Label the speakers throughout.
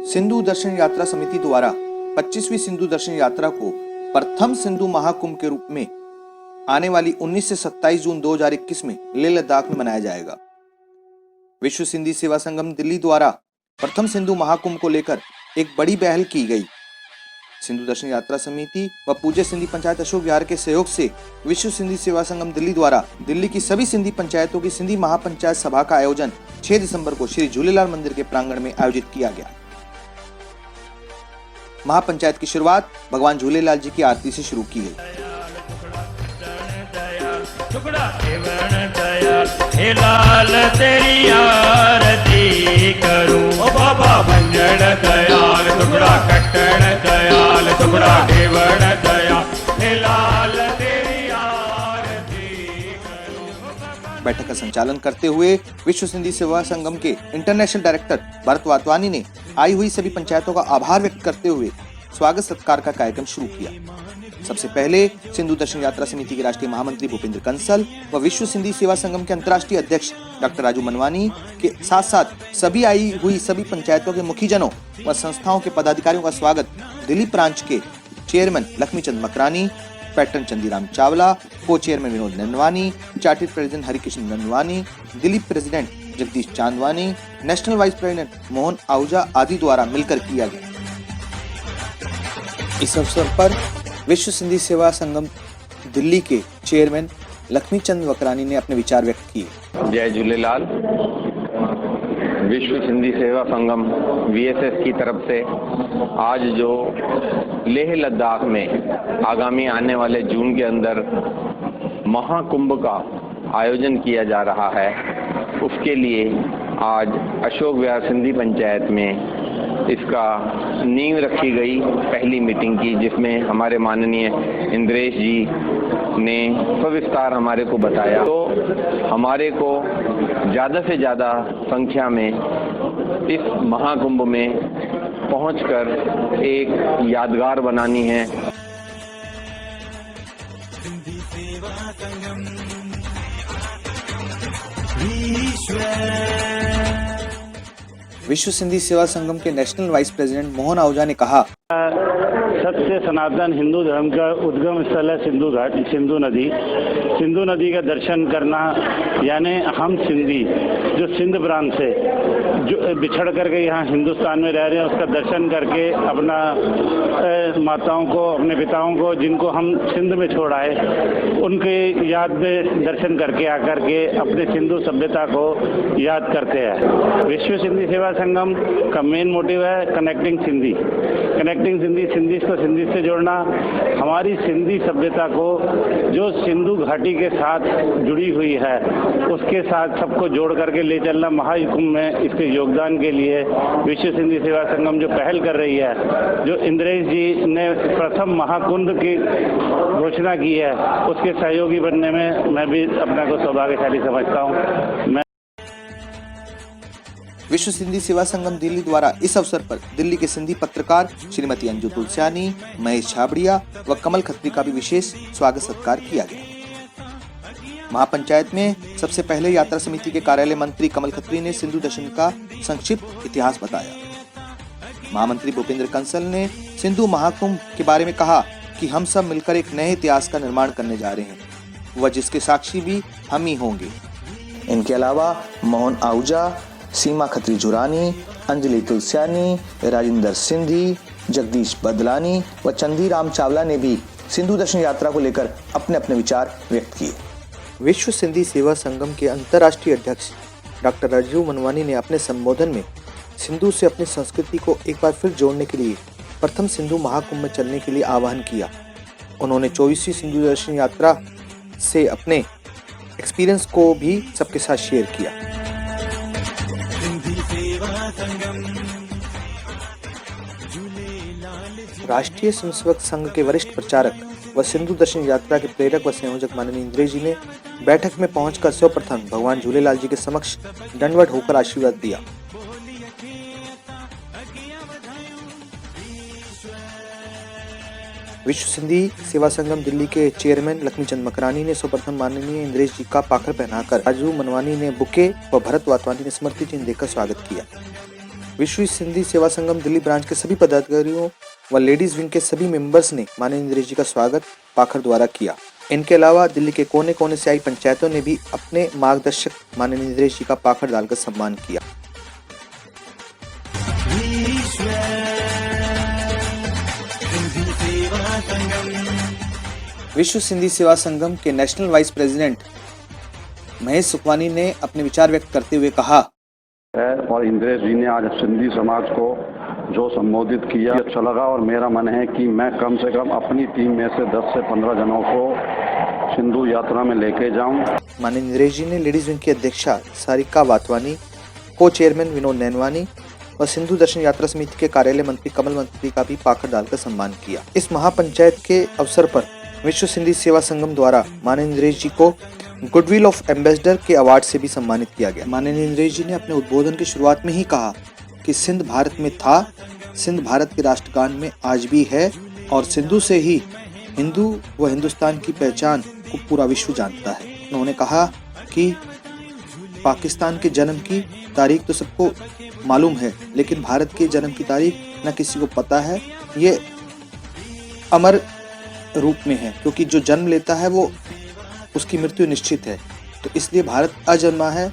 Speaker 1: सिंधु दर्शन यात्रा समिति द्वारा 25वीं सिंधु दर्शन यात्रा को प्रथम सिंधु महाकुंभ के रूप में आने वाली 19 से 27 जून 2021 में लेह लद्दाख में मनाया जाएगा। विश्व सिंधी सेवा संगम दिल्ली द्वारा प्रथम सिंधु महाकुंभ को लेकर एक बड़ी पहल की गई। सिंधु दर्शन यात्रा समिति व पूज्य सिंधी पंचायत अशोक विहार के सहयोग से विश्व सिंधी सेवा संगम दिल्ली द्वारा दिल्ली की सभी सिंधी पंचायतों की सिंधी महापंचायत सभा का आयोजन 6 दिसंबर को श्री झूलेलाल मंदिर के प्रांगण में आयोजित किया गया। महापंचायत की शुरुआत भगवान झूलेलाल जी की आरती से शुरू की गई।
Speaker 2: हे लाल तेरी आरती करूं ओ बाबा भंजन दयाल टुकड़ा कटण दयाल टुकड़ा देवण दयाल हे लाल तेरी आरती करूं।
Speaker 1: बैठक का संचालन करते हुए विश्व सिंधी सेवा संगम के इंटरनेशनल डायरेक्टर भरत वातवानी ने आई हुई सभी पंचायतों का आभार व्यक्त करते हुए स्वागत सत्कार का कार्यक्रम शुरू किया। सबसे पहले सिंधु दर्शन यात्रा समिति के राष्ट्रीय महामंत्री भूपेंद्र कंसल व विश्व सिंधी सेवा संगम के अंतर्राष्ट्रीय अध्यक्ष डॉक्टर राजू मनवानी के साथ साथ सभी आई हुई सभी पंचायतों के मुखीजनों व संस्थाओं के पदाधिकारियों का स्वागत दिल्ली ब्रांच के chairman Laxmichand Makrani, patron Chandiram Chawla, co chairman Vinod Nandwani, chartered president Harikrishna Nandwani, Delhi president Jagdish Chandwani, national vice president Mohan Ahuja आदि द्वारा मिलकर किया गया। इस अवसर पर विश्व सिंधी सेवा संगम दिल्ली के चेयरमैन लक्ष्मीचंद मकरानी ने अपने विचार व्यक्त किए।
Speaker 3: जय झूलेलाल। विश्व सिंधी सेवा संगम वीएसएस की तरफ से आज जो लेह लद्दाख में आगामी आने वाले जून के अंदर महाकुंभ का आयोजन किया जा रहा है, उसके लिए आज अशोक विहार सिंधी पंचायत में इसका नींव रखी गई पहली मीटिंग की, जिसमें हमारे माननीय इंद्रेश जी ने सविस्तार हमारे को बताया। तो हमारे को ज़्यादा से ज़्यादा संख्या में इस महाकुंभ में पहुंचकर एक यादगार बनानी है।
Speaker 1: विश्व सिंधी सेवा संगम के national vice president Mohan Ahuja ने कहा,
Speaker 4: सत्य सनातन हिंदू धर्म का उद्गम स्थल है सिंधु घाट, सिंधु नदी। सिंधु नदी का दर्शन करना यानी हम सिंधी जो सिंध प्रांत से जो बिछड़ करके यहाँ हिंदुस्तान में रह रहे हैं, उसका दर्शन करके अपना माताओं को, अपने पिताओं को जिनको हम सिंध में छोड़ आए, उनके याद में दर्शन करके आकर के अपने सिंधु सभ्यता को याद करते हैं। विश्व सिंधी सेवा संगम का मेन मोटिव है कनेक्टिंग सिंधी। कनेक्टिंग सिंधी, सिंधी को सिंधी से जोड़ना, हमारी सिंधी सभ्यता को जो सिंधु घाटी के साथ जुड़ी हुई है उसके साथ सबको जोड़ करके ले चलना। महाकुंभ में इसके योगदान के लिए विश्व सिंधी सेवा संगम जो पहल कर रही है, जो इंद्रेश जी ने प्रथम महाकुंभ की घोषणा की है, उसके सहयोगी बनने में मैं भी अपने को सौभाग्यशाली समझता हूँ।
Speaker 1: विश्व सिंधी सेवा संगम दिल्ली द्वारा इस अवसर पर दिल्ली के सिंधी पत्रकार श्रीमती अंजू तुलसियानी, महेश छाबड़िया व कमल खत्री का भी विशेष स्वागत सत्कार किया गया। महापंचायत में सबसे पहले यात्रा समिति के कार्यालय मंत्री कमल खत्री ने सिंधु दर्शन का संक्षिप्त इतिहास बताया। महामंत्री भूपेंद्र कंसल ने सिंधु महाकुंभ के बारे में कहा कि हम सब मिलकर एक नए इतिहास का निर्माण करने जा रहे हैं, वह जिसके साक्षी भी हम ही होंगे। इनके अलावा मोहन आहूजा, सीमा खत्री जुरानी, अंजलि तुलसियानी, राजिंदर सिंधी, जगदीश बदलानी व चंदीराम चावला ने भी सिंधु दर्शन यात्रा को लेकर अपने अपने विचार व्यक्त किए। विश्व सिंधी सेवा संगम के अंतर्राष्ट्रीय अध्यक्ष डॉक्टर राजू मनवानी ने अपने संबोधन में सिंधु से अपनी संस्कृति को एक बार फिर जोड़ने के लिए प्रथम सिंधु महाकुंभ में चलने के लिए आह्वान किया। उन्होंने 24वीं सिंधु दर्शन यात्रा से अपने एक्सपीरियंस को भी सबके साथ शेयर किया। राष्ट्रीय स्वयंसेवक संघ के वरिष्ठ प्रचारक व सिंधु दर्शन यात्रा के प्रेरक व संयोजक माननीय इंद्रेश जी ने बैठक में पहुंचकर सर्वप्रथम भगवान झूलेलाल जी के समक्ष दंडवत होकर आशीर्वाद दिया। विश्व सिंधी सेवा संगम दिल्ली के चेयरमैन लक्ष्मीचंद मकरानी ने सर्वप्रथम माननीय इंद्रेश जी का पाखर पहनाकर, राजू मनवानी ने बुके व भरत वातवानी ने स्मृति चिन्ह देकर स्वागत किया। विश्व सिंधी सेवा संगम दिल्ली ब्रांच के सभी पदाधिकारियों व लेडीज विंग के सभी मेंबर्स ने माननीय इंद्रेश जी का स्वागत पाखर द्वारा किया। इनके अलावा दिल्ली के कोने कोने से आई पंचायतों ने भी अपने मार्गदर्शक माननीय इंद्रेश जी का पाखर डालकर सम्मान किया। विश्व सिंधी सेवा संगम के national vice president Mahesh Sukhwani ने अपने विचार व्यक्त करते हुए कहा
Speaker 5: है और इंद्रेश जी ने आज सिंधी समाज को जो संबोधित किया अच्छा लगा और मेरा मन है कि मैं कम से कम अपनी टीम में से 10 से 15 जनों को सिंधु यात्रा में लेके जाऊं।
Speaker 1: माननीय इंद्रेश जी ने लेडीज विंग की अध्यक्षा सारिका वातवानी, को चेयरमैन विनोद नैनवानी और सिंधु दर्शन यात्रा समिति के कार्यालय मंत्री कमल मंत्री का भी पाखर डालकर सम्मान किया। इस महापंचायत के अवसर पर विश्व सिंधी सेवा संगम द्वारा माननीय इंद्रेश जी को गुडविल ऑफ एम्बेसडर के अवार्ड से भी सम्मानित किया गया। माननीय इंद्रेश जी ने अपने उद्बोधन की शुरुआत में ही कहा कि सिंध भारत में था, सिंध भारत के राष्ट्रगान में आज भी है और सिंधु से ही हिंदू व हिंदुस्तान की पहचान को पूरा विश्व जानता है। उन्होंने कहा कि पाकिस्तान के जन्म की तारीख तो सबको मालूम है, लेकिन भारत के जन्म की तारीख न किसी को पता है। ये अमर रूप में है क्योंकि जो जन्म लेता है वो उसकी मृत्यु निश्चित है, तो इसलिए भारत अजन्मा है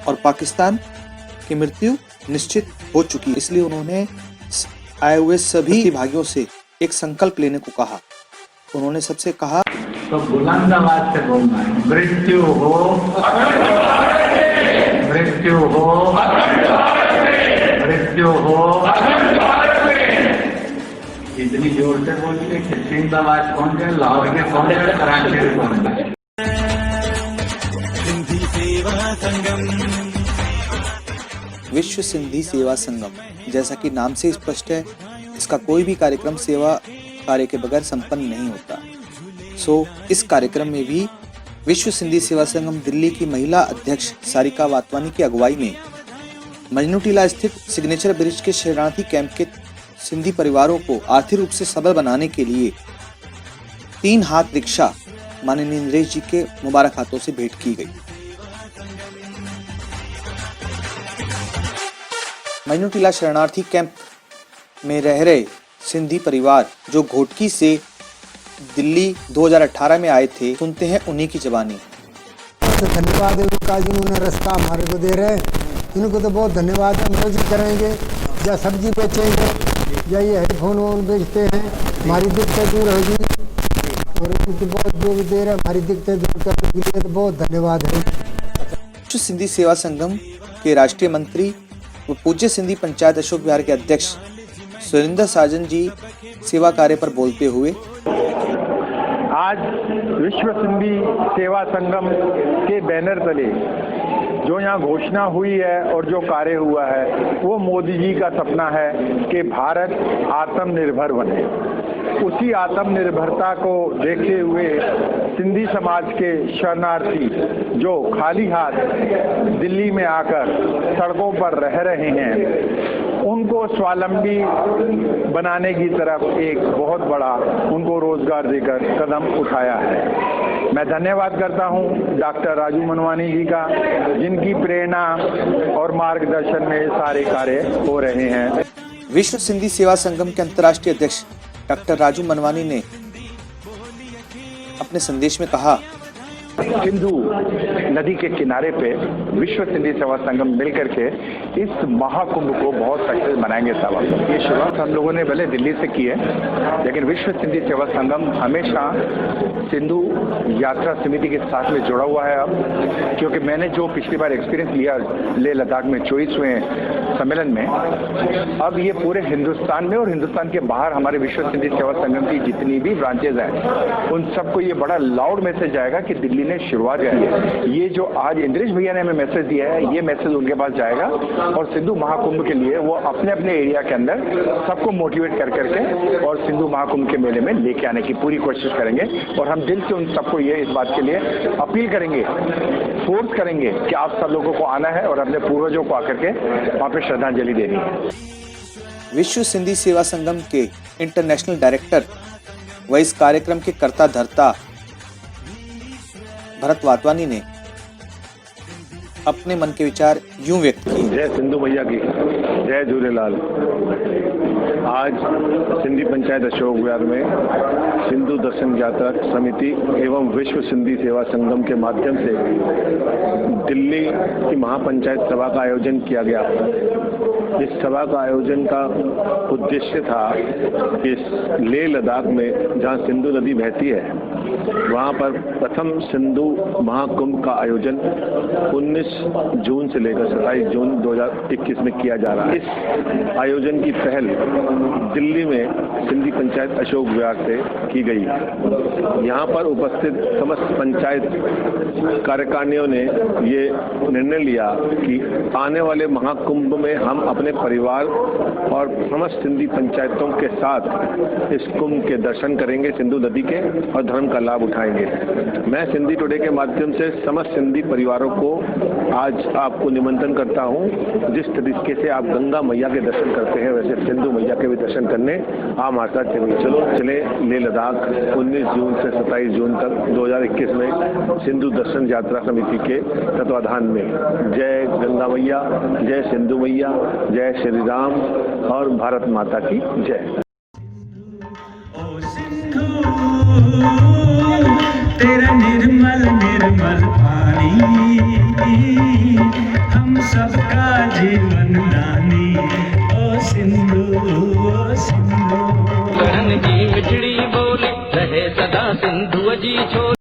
Speaker 1: और पाकिस्तान की मृत्यु निश्चित हो चुकी है। इसलिए उन्होंने आए हुए सभी प्रतिभागियों से एक संकल्प लेने को कहा। उन्होंने सबसे कहा
Speaker 6: तो बुलंद आवाज से बोलना है, मृत्यु हो, मृत्यु हो, मृत्यु हो। इतनी जोर से बोलिए कि सिंध आवाज पहुंच जाए, लाहौर में पहुंच जाए, कराची में पहुंच जाए।
Speaker 1: विश्व सिंधी सेवा संगम, जैसा कि नाम से स्पष्ट है, इसका कोई भी कार्यक्रम सेवा कार्य के बगैर संपन्न नहीं होता। इस कार्यक्रम में भी विश्व सिंधी सेवा संगम दिल्ली की महिला अध्यक्ष सारिका वातवानी की अगुवाई में मजनू टीला स्थित सिग्नेचर ब्रिज के शरणार्थी कैंप के सिंधी परिवारों को आर्थिक रूप से सबल बनाने के लिए 3 हाथ रिक्शा माननीय इंद्रेश जी के मुबारक हाथों से भेंट की गई। मजनू टीला शरणार्थी कैंप में रह रहे सिंधी परिवार जो घोटकी से दिल्ली 2018 में आए थे, सुनते हैं उन्हीं की जुबानी।
Speaker 7: तो धन्यवाद है उनका, जिन्होंने रास्ता हमारे को दे रहे हैं, इनको तो बहुत धन्यवाद है। हम रोजी करेंगे या सब्जी बेचेंगे या ये हेडफोन वोन बेचते हैं, हमारी दिक्कतें दूर होगी और उनको बहुत जो भी दे रहे हैं हमारी दिक्कतें दूर करने के लिए तो बहुत धन्यवाद है।
Speaker 1: विश्व सिंधी सेवा संगम के राष्ट्रीय मंत्री व पूज्य सिंधी पंचायत अशोक विहार के अध्यक्ष सुरेंद्र साजन जी सेवा कार्य पर बोलते हुए
Speaker 8: आज विश्व सिंधी सेवा संगम के बैनर तले जो यहाँ घोषणा हुई है और जो कार्य हुआ है वो मोदी जी का सपना है कि भारत आत्मनिर्भर बने। उसी आत्मनिर्भरता को देखते हुए सिंधी समाज के शरणार्थी जो खाली हाथ दिल्ली में आकर सड़कों पर रह रहे हैं, उनको स्वावलंबी बनाने की तरफ एक बहुत बड़ा उनको रोजगार देकर कदम उठाया है। मैं धन्यवाद करता हूं डॉक्टर राजू मनवानी जी का, जिनकी प्रेरणा और मार्गदर्शन में सारे कार्य हो रहे हैं।
Speaker 1: विश्व सिंधी सेवा संगम के अंतर्राष्ट्रीय अध्यक्ष डॉक्टर राजू मनवानी ने अपने संदेश में कहा,
Speaker 8: सिंधु नदी के किनारे पे विश्व सिंधी सेवा संगम मिलकर के इस महाकुंभ को बहुत सक्सेस बनाएंगे साहब। ये शुरुआत हम लोगों ने भले दिल्ली से की है, लेकिन विश्व सिंधी सेवा संगम हमेशा सिंधु यात्रा समिति के साथ में जुड़ा हुआ है। अब क्योंकि मैंने जो पिछली बार एक्सपीरियंस लिया लेह लद्दाख में 24वें सम्मेलन में, अब ये पूरे हिंदुस्तान में और हिंदुस्तान के बाहर हमारे विश्व सिंधी सेवा संगम की जितनी भी ब्रांचेज हैं, उन सबको ये बड़ा लाउड मैसेज आएगा कि दिल्ली ने शुरुआत की है। ये जो आज इंद्रेश भैया ने हमें मैसेज दिया है, ये मैसेज उनके पास जाएगा और सिंधु महाकुंभ के लिए वो अपने अपने एरिया के अंदर सबको मोटिवेट कर करके और सिंधु महाकुंभ के मेले में लेके आने की पूरी कोशिश करेंगे। और हम दिल से उन सबको ये इस बात के लिए अपील करेंगे, फोर्स करेंगे कि आप सब लोगों को आना है और अपने पूर्वजों को आकर के वहाँ पे श्रद्धांजलि देनी है।
Speaker 1: विश्व सिंधी सेवा संगम के इंटरनेशनल डायरेक्टर व इस कार्यक्रम के कर्ता धर्ता भरत वातवानी ने अपने मन के विचार यूं व्यक्त किए।
Speaker 5: जय सिंधु मैया की, जय झूलेलाल। आज सिंधी पंचायत अशोक विहार में सिंधु दर्शन यात्रा समिति एवं विश्व सिंधी सेवा संगम के माध्यम से दिल्ली की महापंचायत सभा का आयोजन किया गया। इस सभा का आयोजन का उद्देश्य था कि लेह लद्दाख में जहां सिंधु नदी बहती है वहां पर प्रथम सिंधु महाकुंभ का आयोजन 19 जून से लेकर 27 जून 2021 में किया जा रहा है। इस आयोजन की पहल दिल्ली में सिंधी पंचायत अशोक विहार से की गई। यहां पर उपस्थित समस्त पंचायत कार्यकारिणियों ने ये निर्णय लिया कि आने वाले महाकुंभ में हम अपने परिवार और समस्त सिंधी पंचायतों के साथ इस कुंभ के दर्शन करेंगे, सिंधु नदी के, और धर्म का लाभ उठाएंगे। मैं सिंधी टुडे के माध्यम से समस्त सिंधी परिवारों को आज आपको निमंत्रण करता हूं। जिस तरीके से आप गंगा मैया के दर्शन करते हैं वैसे सिंधु मैया के भी दर्शन करने आप हमारे साथ चले लेह लद्दाख 19 जून से 27 जून तक 2021 में सिंधु दर्शन यात्रा समिति के तत्वाधान में। जय गंगा मैया, जय सिंधु मैया, जय श्री राम और भारत माता की जय।
Speaker 2: तेरा निर्मल निर्मल पानी हम सबका जीवन दानी। ओ सिंधु ओ सिंधु।
Speaker 9: करण की मिठड़ी बोले रहे सदा सिंधु जी छोड़।